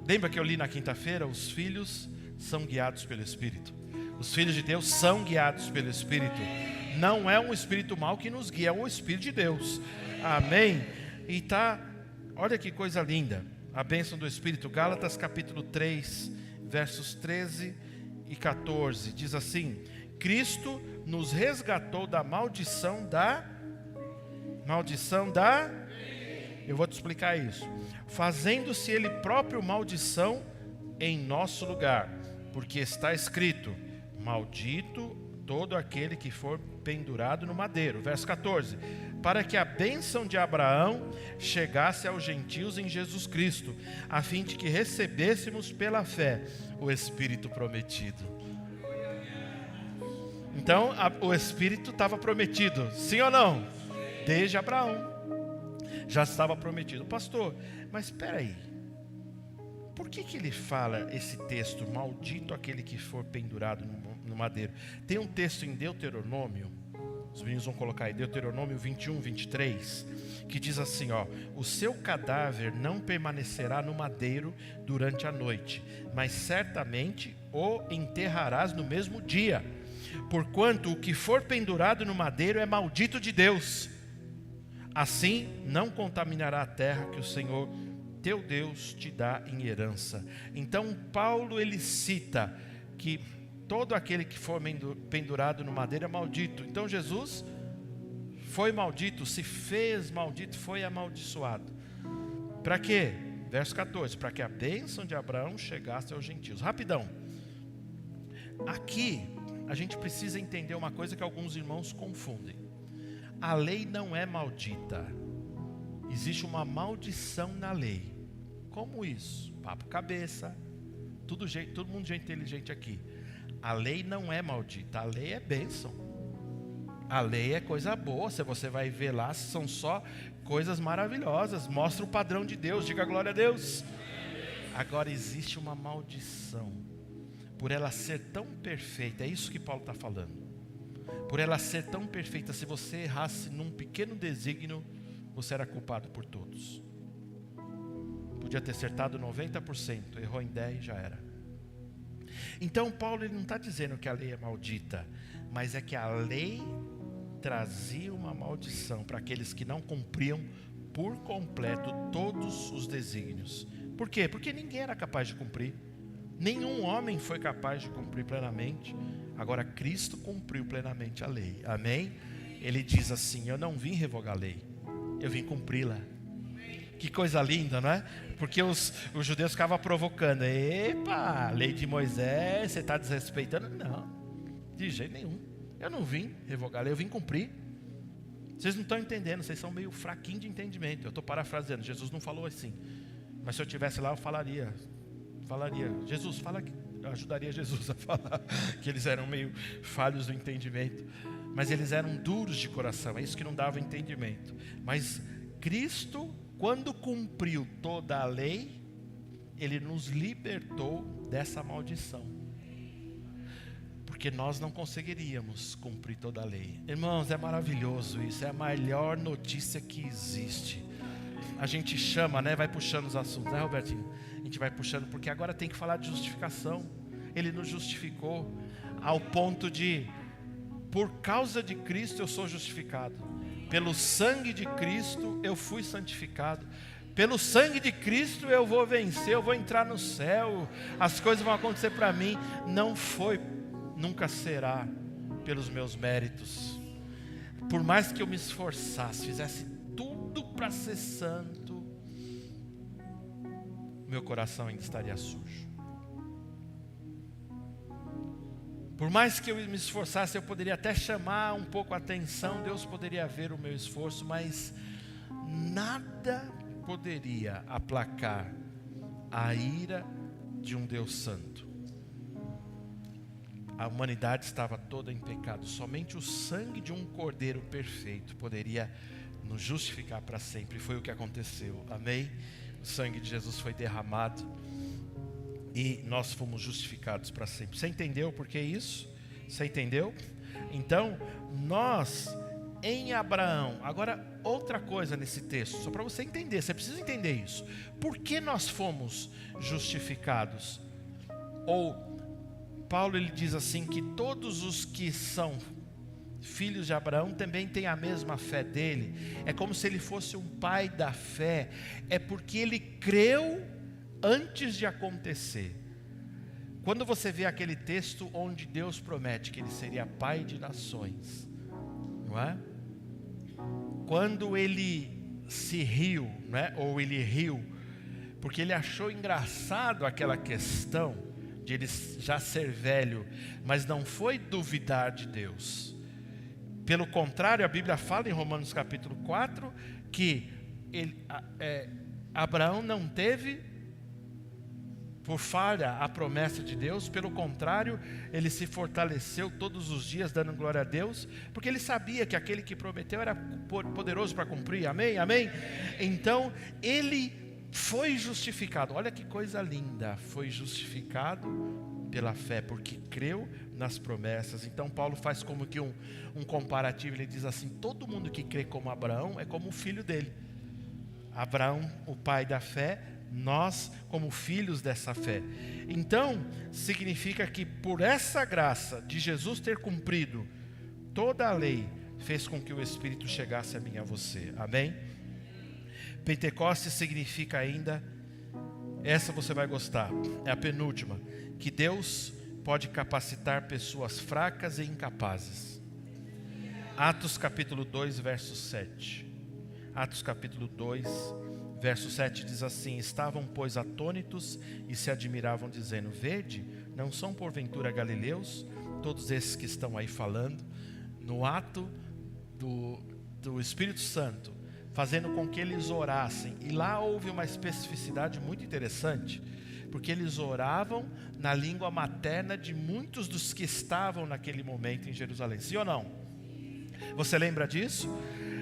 Lembra que eu li na quinta-feira? Os filhos são guiados pelo Espírito. Os filhos de Deus são guiados pelo Espírito. Não é um espírito mau que nos guia, é o Espírito de Deus. Amém? E olha que coisa linda. A bênção do Espírito. Gálatas capítulo 3, versos 13 e 14. Diz assim: Cristo nos resgatou da maldição da... Eu vou te explicar isso. Fazendo-se Ele próprio maldição em nosso lugar. Porque está escrito: maldito todo aquele que for pendurado no madeiro. Verso 14. Para que a bênção de Abraão chegasse aos gentios em Jesus Cristo, a fim de que recebêssemos pela fé o Espírito prometido. Então, o Espírito estava prometido, sim ou não? Desde Abraão. Já estava prometido. Pastor, mas espera aí. Por que ele fala esse texto, maldito aquele que for pendurado no madeiro? Tem um texto em Deuteronômio, os meninos vão colocar aí, Deuteronômio 21, 23, que diz assim, ó: o seu cadáver não permanecerá no madeiro durante a noite, mas certamente o enterrarás no mesmo dia, porquanto o que for pendurado no madeiro é maldito de Deus. Assim não contaminará a terra que o Senhor teu Deus te dá em herança. Então Paulo ele cita que todo aquele que for pendurado no madeiro é maldito. Então Jesus foi maldito, se fez maldito, foi amaldiçoado. Para quê? Verso 14, para que a bênção de Abraão chegasse aos gentios. Rapidão. Aqui a gente precisa entender uma coisa que alguns irmãos confundem. A lei não é maldita. Existe uma maldição na lei. Como isso? Papo cabeça. Todo mundo já é inteligente aqui. A lei não é maldita, a lei é bênção. A lei é coisa boa, se você vai ver lá, são só coisas maravilhosas. Mostra o padrão de Deus, diga glória a Deus. Agora existe uma maldição, por ela ser tão perfeita, é isso que Paulo está falando. Por ela ser tão perfeita, se você errasse num pequeno desígnio, você era culpado por todos. Podia ter acertado 90%, errou em 10%, já era. Então Paulo ele não está dizendo que a lei é maldita, mas é que a lei trazia uma maldição para aqueles que não cumpriam por completo todos os desígnios. Por quê? Porque ninguém era capaz de cumprir. Nenhum homem foi capaz de cumprir plenamente. Agora Cristo cumpriu plenamente a lei. Amém? Ele diz assim: eu não vim revogar a lei, eu vim cumpri-la. Que coisa linda, não é? Porque os judeus ficavam provocando. Epa, lei de Moisés, você está desrespeitando? Não, de jeito nenhum. Eu não vim revogar a lei, eu vim cumprir. Vocês não estão entendendo, vocês são meio fraquinhos de entendimento. Eu estou parafraseando, Jesus não falou assim. Mas se eu estivesse lá, eu falaria. Jesus, fala que eu ajudaria Jesus a falar. Que eles eram meio falhos do entendimento. Mas eles eram duros de coração, é isso que não dava entendimento. Mas Cristo, quando cumpriu toda a lei, Ele nos libertou dessa maldição. Porque nós não conseguiríamos cumprir toda a lei. Irmãos, é maravilhoso isso, é a melhor notícia que existe. A gente chama, né? Vai puxando os assuntos, né, Robertinho? A gente vai puxando, porque agora tem que falar de justificação. Ele nos justificou ao ponto de, por causa de Cristo eu sou justificado. Pelo sangue de Cristo eu fui santificado. Pelo sangue de Cristo eu vou vencer, eu vou entrar no céu. As coisas vão acontecer para mim. Não foi, nunca será pelos meus méritos. Por mais que eu me esforçasse, fizesse tudo para ser santo, meu coração ainda estaria sujo. Por mais que eu me esforçasse, eu poderia até chamar um pouco a atenção, Deus poderia ver o meu esforço, mas nada poderia aplacar a ira de um Deus santo. A humanidade estava toda em pecado, somente o sangue de um cordeiro perfeito poderia nos justificar para sempre. Foi o que aconteceu, amém? O sangue de Jesus foi derramado e nós fomos justificados para sempre. Você entendeu por que isso? Você entendeu? Então, nós em Abraão, agora outra coisa nesse texto, só para você entender, você precisa entender isso. Por que nós fomos justificados? Ou, Paulo ele diz assim, que todos os que são filhos de Abraão também têm a mesma fé dele. É como se ele fosse um pai da fé. É porque ele creu antes de acontecer. Quando você vê aquele texto onde Deus promete que ele seria pai de nações, não é? Quando ele se riu, não é? Ou ele riu, porque ele achou engraçado aquela questão de ele já ser velho, mas não foi duvidar de Deus. Pelo contrário, a Bíblia fala em Romanos capítulo 4, que Abraão não teve por falha a promessa de Deus. Pelo contrário, ele se fortaleceu todos os dias dando glória a Deus, porque ele sabia que aquele que prometeu era poderoso para cumprir, amém? Amém? Então, ele foi justificado, olha que coisa linda, foi justificado pela fé, porque creu nas promessas. Então Paulo faz como que um comparativo, ele diz assim, todo mundo que crê como Abraão é como o filho dele. Abraão, o pai da fé, nós como filhos dessa fé. Então, significa que por essa graça de Jesus ter cumprido toda a lei, fez com que o Espírito chegasse a mim e a você, amém? Pentecostes significa ainda, essa você vai gostar, é a penúltima, que Deus pode capacitar pessoas fracas e incapazes. Atos capítulo 2, verso 7. Atos capítulo 2, verso 7 diz assim: estavam, pois, atônitos e se admiravam, dizendo: vede, não são porventura galileus todos esses que estão aí falando? No ato do Espírito Santo, fazendo com que eles orassem. E lá houve uma especificidade muito interessante, porque eles oravam na língua materna de muitos dos que estavam naquele momento em Jerusalém. Sim ou não? Você lembra disso?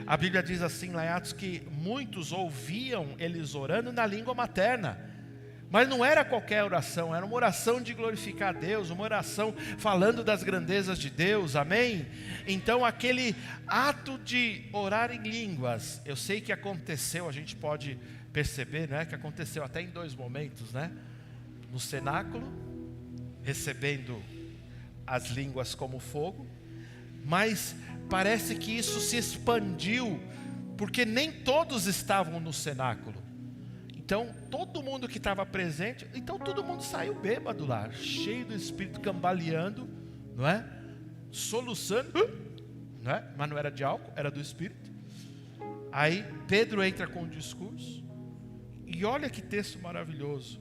A Bíblia diz assim lá em Atos que muitos ouviam eles orando na língua materna. Mas não era qualquer oração, era uma oração de glorificar a Deus, uma oração falando das grandezas de Deus, amém? Então aquele ato de orar em línguas, eu sei que aconteceu, a gente pode perceber, né, que aconteceu até em 2 momentos, né? No cenáculo, recebendo as línguas como fogo, mas parece que isso se expandiu, porque nem todos estavam no cenáculo. Então, todo mundo que estava presente, então todo mundo saiu bêbado lá, cheio do Espírito, cambaleando, não é? Soluçando, não é? Mas não era de álcool, era do Espírito. Aí Pedro entra com o discurso, e olha que texto maravilhoso.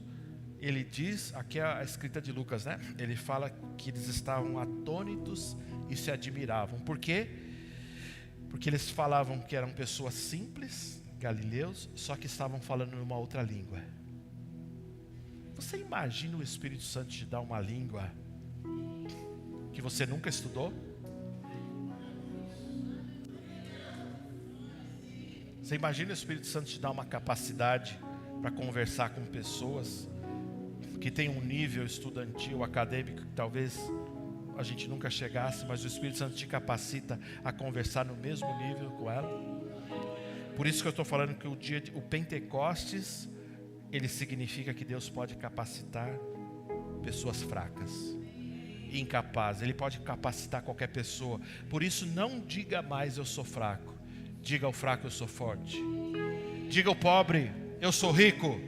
Ele diz, aqui é a escrita de Lucas, né? Ele fala que eles estavam atônitos e se admiravam. Por quê? Porque eles falavam que eram pessoas simples, galileus, só que estavam falando numa outra língua. Você imagina o Espírito Santo te dar uma língua que você nunca estudou? Você imagina o Espírito Santo te dar uma capacidade para conversar com pessoas que tem um nível estudantil, acadêmico, que talvez a gente nunca chegasse, mas o Espírito Santo te capacita a conversar no mesmo nível com ela? Por isso que eu estou falando que o Pentecostes, ele significa que Deus pode capacitar pessoas fracas, incapazes. Ele pode capacitar qualquer pessoa. Por isso não diga mais eu sou fraco. Diga ao fraco eu sou forte. Diga ao pobre eu sou rico.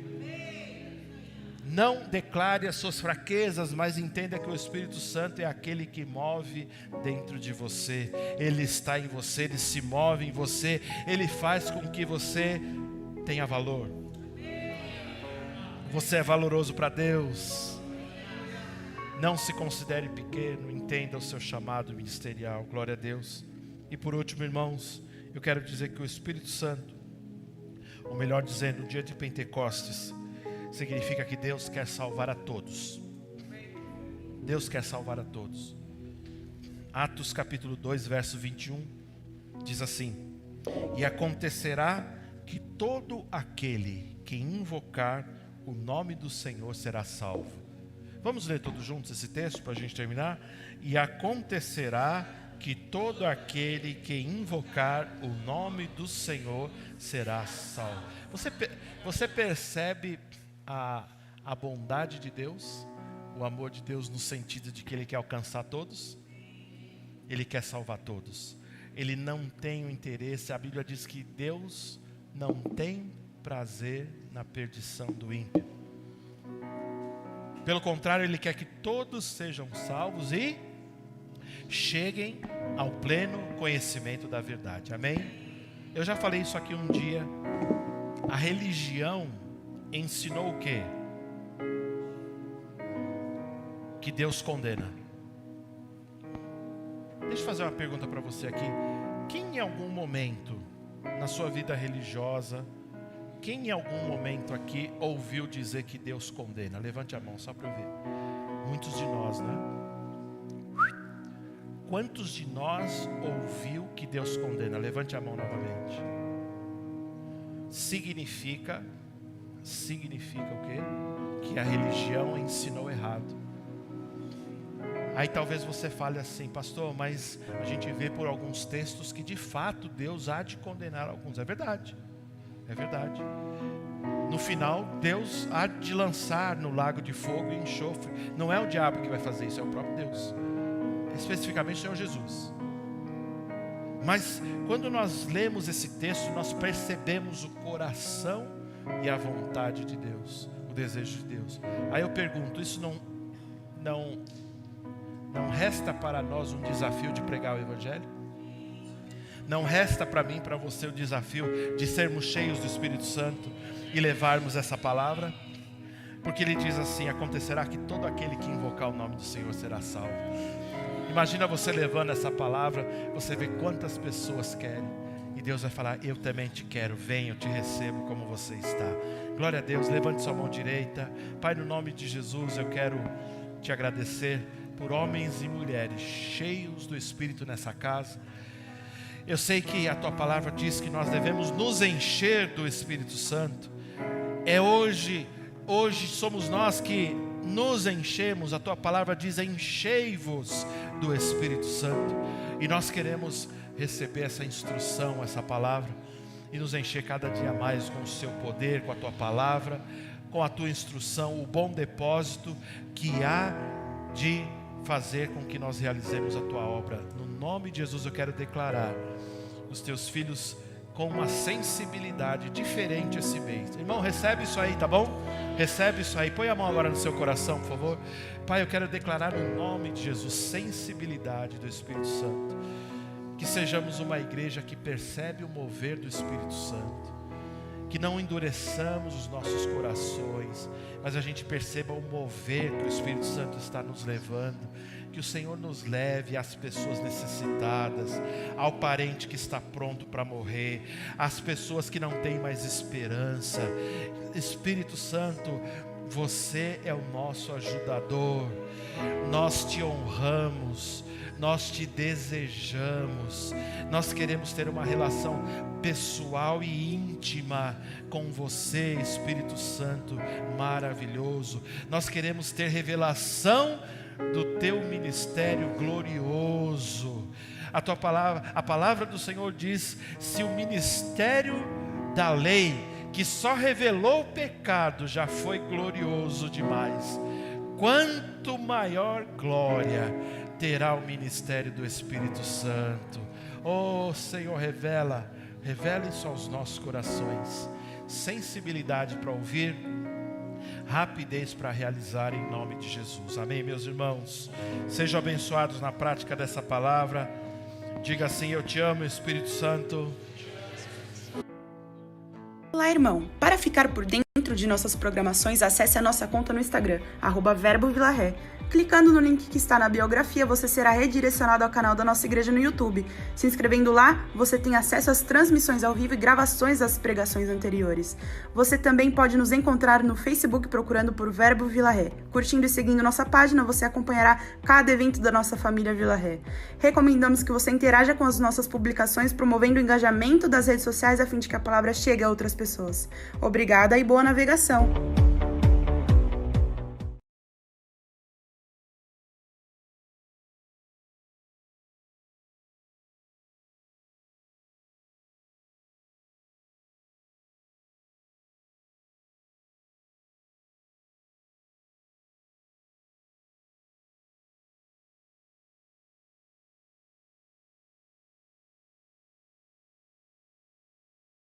Não declare as suas fraquezas, mas entenda que o Espírito Santo é aquele que move dentro de você. Ele está em você, ele se move em você, ele faz com que você tenha valor. Você é valoroso para Deus. Não se considere pequeno, entenda o seu chamado ministerial. Glória a Deus. E por último, irmãos, eu quero dizer que o Espírito Santo, ou melhor dizendo, o dia de Pentecostes, significa que Deus quer salvar a todos. Deus quer salvar a todos. Atos capítulo 2, verso 21, diz assim: e acontecerá que todo aquele que invocar o nome do Senhor será salvo. Vamos ler todos juntos esse texto para a gente terminar? E acontecerá que todo aquele que invocar o nome do Senhor será salvo. Você percebe a bondade de Deus, o amor de Deus, no sentido de que Ele quer alcançar todos? Ele quer salvar todos. Ele não tem o interesse, a Bíblia diz que Deus não tem prazer na perdição do ímpio. Pelo contrário, Ele quer que todos sejam salvos e cheguem ao pleno conhecimento da verdade. Amém? Eu já falei isso aqui um dia. A religião ensinou o quê? Que Deus condena. Deixa eu fazer uma pergunta para você aqui. Quem em algum momento na sua vida religiosa, quem em algum momento aqui ouviu dizer que Deus condena? Levante a mão só para eu ver. Muitos de nós, né? Quantos de nós ouviu que Deus condena? Levante a mão novamente. Significa o quê? Que a religião ensinou errado. Aí talvez você fale assim: pastor, mas a gente vê por alguns textos que de fato Deus há de condenar alguns. É verdade, é verdade. No final, Deus há de lançar no lago de fogo e enxofre. Não é o diabo que vai fazer isso, é o próprio Deus, especificamente o Senhor Jesus. Mas quando nós lemos esse texto, nós percebemos o coração e a vontade de Deus, o desejo de Deus. Aí eu pergunto, isso não resta para nós um desafio de pregar o Evangelho? Não resta para mim e para você o desafio de sermos cheios do Espírito Santo e levarmos essa palavra? Porque ele diz assim: acontecerá que todo aquele que invocar o nome do Senhor será salvo. Imagina você levando essa palavra, você vê quantas pessoas querem, e Deus vai falar: eu também te quero, vem, eu te recebo como você está. Glória a Deus, levante sua mão direita. Pai, no nome de Jesus, eu quero te agradecer por homens e mulheres cheios do Espírito nessa casa. Eu sei que a tua palavra diz que nós devemos nos encher do Espírito Santo. Hoje somos nós que nos enchemos. A tua palavra diz: enchei-vos do Espírito Santo. E nós queremos receber essa instrução, essa palavra, e nos encher cada dia mais com o seu poder, com a tua palavra, com a tua instrução, o bom depósito que há de fazer com que nós realizemos a tua obra. No nome de Jesus eu quero declarar os teus filhos com uma sensibilidade diferente esse mês. Irmão, recebe isso aí, tá bom? Recebe isso aí. Põe a mão agora no seu coração, por favor. Pai, eu quero declarar no nome de Jesus sensibilidade do Espírito Santo. Que sejamos uma igreja que percebe o mover do Espírito Santo. Que não endureçamos os nossos corações, mas a gente perceba o mover que o Espírito Santo está nos levando. Que o Senhor nos leve às pessoas necessitadas, ao parente que está pronto para morrer, às pessoas que não têm mais esperança. Espírito Santo, você é o nosso ajudador. Nós te honramos, nós te desejamos, nós queremos ter uma relação pessoal e íntima com você, Espírito Santo maravilhoso. Nós queremos ter revelação do teu ministério glorioso. A tua palavra, a palavra do Senhor diz: se o ministério da lei, que só revelou o pecado, já foi glorioso demais, quanto maior glória terá o ministério do Espírito Santo. Oh Senhor, revela isso aos nossos corações, sensibilidade para ouvir, rapidez para realizar, em nome de Jesus. Amém, meus irmãos? Sejam abençoados na prática dessa palavra. Diga assim: eu te amo, Espírito Santo. Olá, irmão. Para ficar por dentro de nossas programações, acesse a nossa conta no Instagram, @verbovilaré. Clicando no link que está na biografia, você será redirecionado ao canal da nossa igreja no YouTube. Se inscrevendo lá, você tem acesso às transmissões ao vivo e gravações das pregações anteriores. Você também pode nos encontrar no Facebook procurando por Verbo Vila Ré. Curtindo e seguindo nossa página, você acompanhará cada evento da nossa família Vila Ré. Recomendamos que você interaja com as nossas publicações, promovendo o engajamento das redes sociais a fim de que a palavra chegue a outras pessoas. Obrigada e boa navegação!